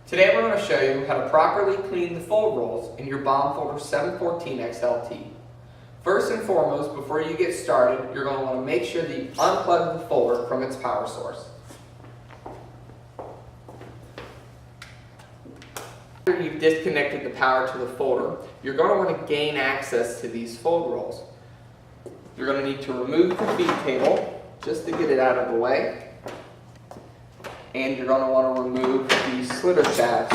Today we're going to show you how to properly clean the fold rolls in your Baumfolder 714 XLT. First and foremost, before you get started, you're going to want to make sure that you unplug the folder from its power source. After you've disconnected the power to the folder, you're going to want to gain access to these fold rolls. You're going to need to remove the feed table just to get it out of the way. And you're going to want to remove these slitter shafts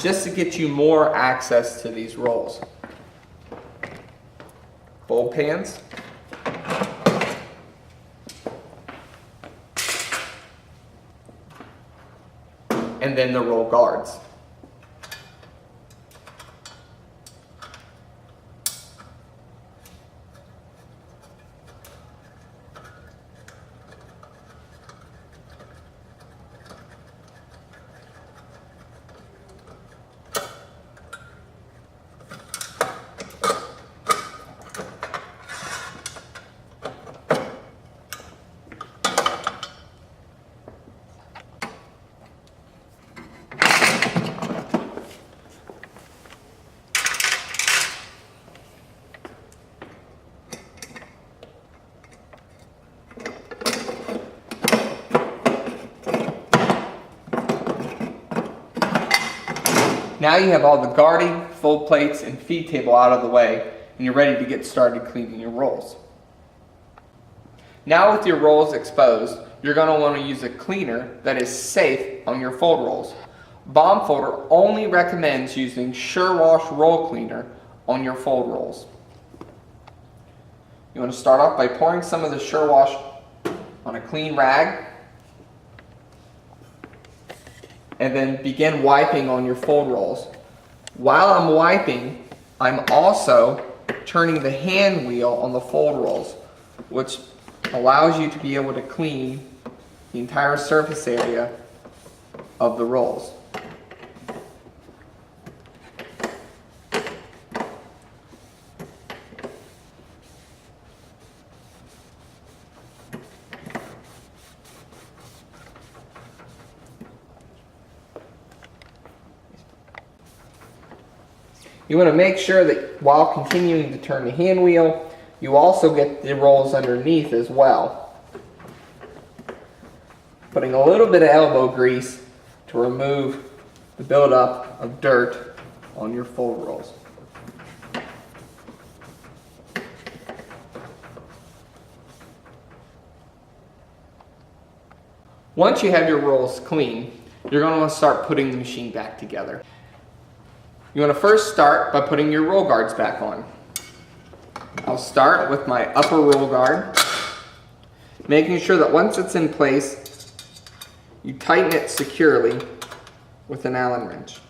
just to get you more access to these rolls. Fold pans. And then the roll guards. Now you have all the guarding, fold plates, and feed table out of the way, and you're ready to get started cleaning your rolls. Now with your rolls exposed, you're going to want to use a cleaner that is safe on your fold rolls. Baumfolder only recommends using Sure Wash roll cleaner on your fold rolls. You want to start off by pouring some of the Sure Wash on a clean rag, and then begin wiping on your fold rolls. While I'm wiping, I'm also turning the hand wheel on the fold rolls, which allows you to be able to clean the entire surface area of the rolls. You want to make sure that while continuing to turn the hand wheel, you also get the rolls underneath as well. Putting a little bit of elbow grease to remove the buildup of dirt on your fold rolls. Once you have your rolls clean, you're going to want to start putting the machine back together. You want to first start by putting your roll guards back on. I'll start with my upper roll guard, making sure that once it's in place, you tighten it securely with an Allen wrench.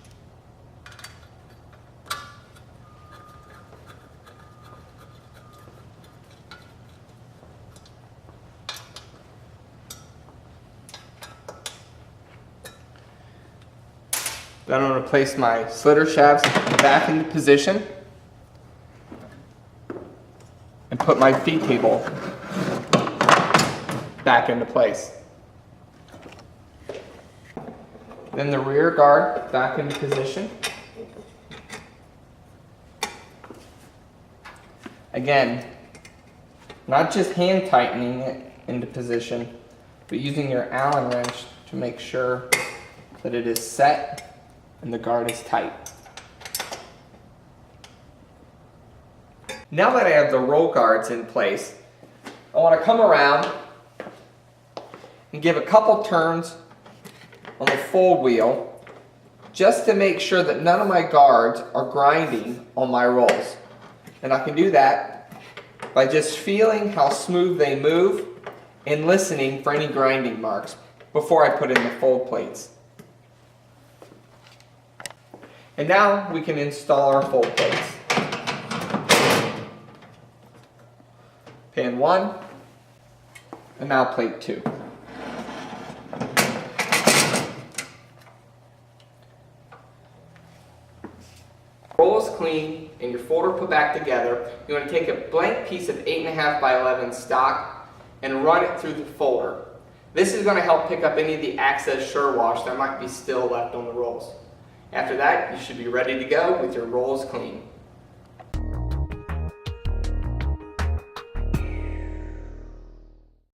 Then I'm going to place my slitter shafts back into position and put my feed table back into place. Then the rear guard back into position. Again, not just hand tightening it into position, but using your Allen wrench to make sure that it is set and the guard is tight. Now that I have the roll guards in place, I want to come around and give a couple turns on the fold wheel just to make sure that none of my guards are grinding on my rolls. And I can do that by just feeling how smooth they move and listening for any grinding marks before I put in the fold plates. And now we can install our fold plates. Pan 1, and now plate 2. Roll is clean and your folder put back together. You want to take a blank piece of 8.5 by 11 stock and run it through the folder. This is going to help pick up any of the excess sure wash that might be still left on the rolls. After that, you should be ready to go with your rolls clean.